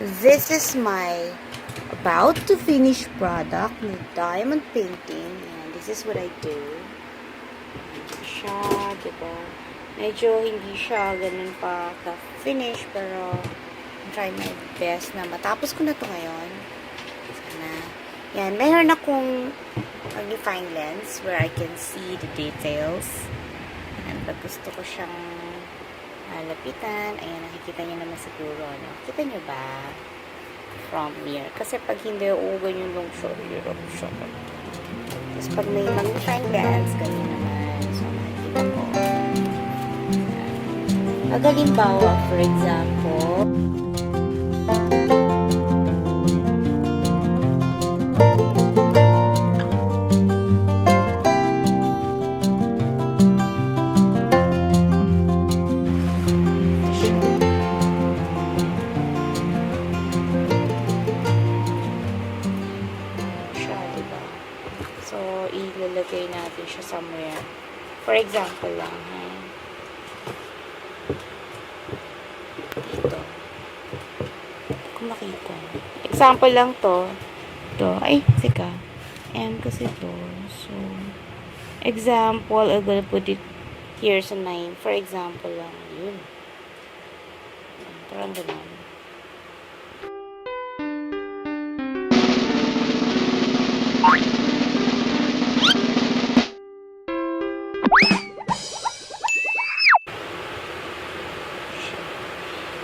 This is my about to finish product ng diamond painting. And this is what I do. Hindi siya, diba? Medyo hindi siya ganun pa ka-finish, pero I'm trying my best na matapos ko na to ngayon. Sana. Yan, mayroon akong magnifying lens where I can see the details. And pag gusto ko siyang lapitan, ayan, nakikita nyo naman siguro, no? Kita nyo ba? From here. Kasi pag hindi, ganyan lang siya. Hirap siya. Tapos pag may magnifying lens, ganyan naman. So, makikita ko. Pag halimbawa, for example, ilalagay natin siya somewhere. For example lang, ha? Dito. Kung makita. Example lang to. To. Ay, sika. M kasi to. So, example, I'm gonna put it here sa 9. For example lang. Yun. Parang ganun.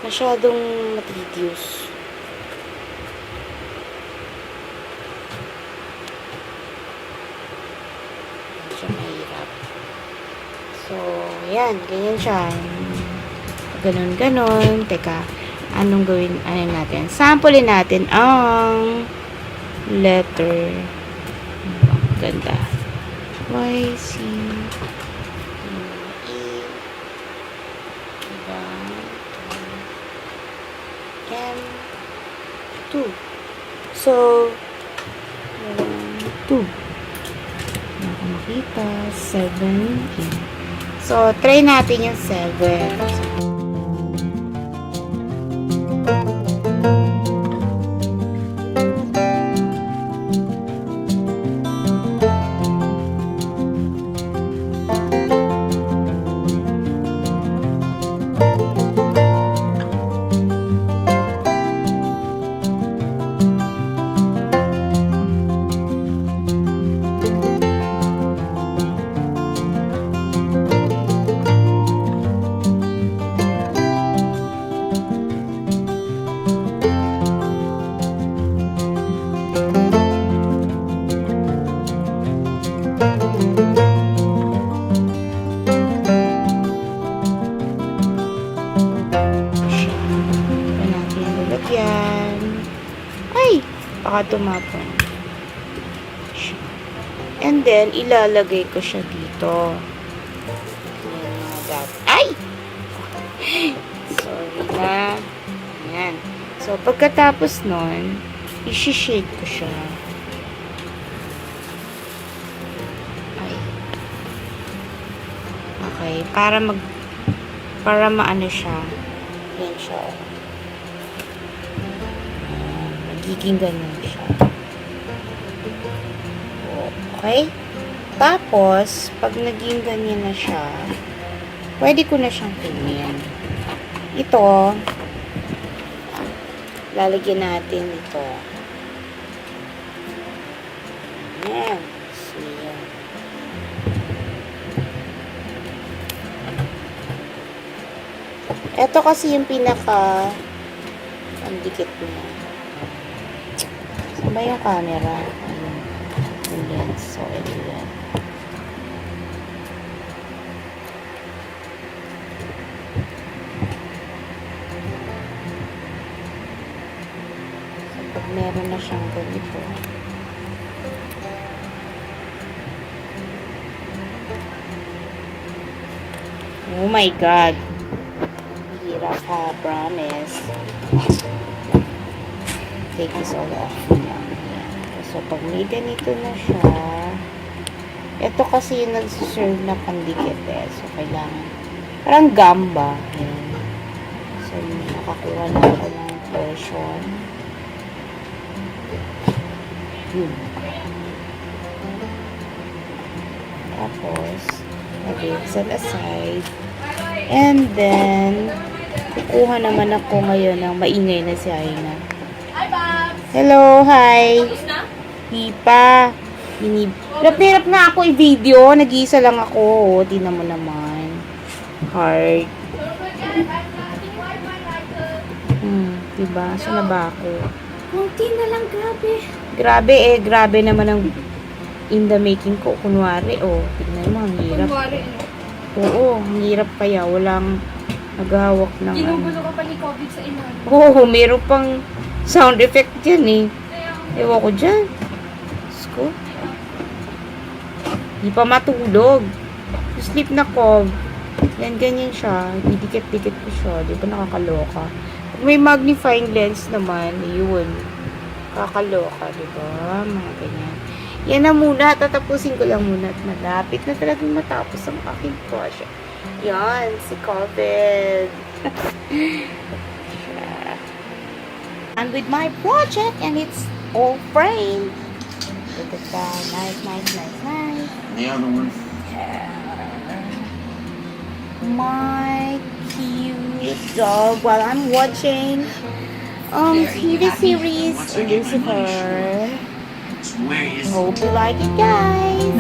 Masyadong matitious. Medyo mahirap. So, yan. Ganyan siya. Ganon-ganon. Teka, anong gawin? Ano natin? Samplein natin ang letter. Ganda. Y, C, M2. So, 2. Hindi makita. 7. So, try natin yung 7. Baka tumapon. And then, ilalagay ko siya dito. Ay! Sorry na. Ayan. So, pagkatapos nun, isi-shade ko siya. Ay. Okay. Para maano siya. Yan siya. Magiging ganun siya. Okay? Tapos, pag naging ganyan na siya, pwede ko na siyang kunin. Ito, lalagyan natin ito. Ayan. So, ito kasi yung pinaka pandikit niya. Saan ba yung camera? Yung lens. So, ito yan. So, pag meron na siyang ganito. Oh my God! Hirap ha, promise. Take this all off. So, pag may ganito na siya, ito kasi yung nagsiserve na pandikit eh. So, kailangan, parang gamba. Ayan. So, nakakuha na ako ng version. Yun. Tapos, okay, set aside. And then, kukuha naman ako ngayon ng maingay na si Aina. Hi, Babs! Hello, hi! Tapos na? Di pa. Hirap nga ako i-video. Nag-iisa lang ako. Oh, tingnan mo naman. Hard. Diba? Saan na ba ako? Kunti na lang, grabe. Grabe naman ang in the making ko. Kunwari, oh. Tingnan mo, ang hirap. Kunwari, ano? Oo, ang hirap kaya. Walang naghahawak ng Ginugulo ka pa ni COVID sa ina. Oo, meron pang sound effect dyan eh. Ewan ko dyan. Sko. Di pa matulog. Sleep na ko. Yan, ganyan siya. Didikit-dikit ko siya. Di ba nakakaloka? May magnifying lens naman. Yun. Kakaloka, di ba? Mga ganyan. Yan na muna. Tatapusin ko lang muna. At malapit na talagang matapos ang aking project. Yan. Si COVID. I'm with my project and it's all framed. Look at that. Nice. The other one. My cute dog while I'm watching TV series Lucifer. Hope you like it, guys.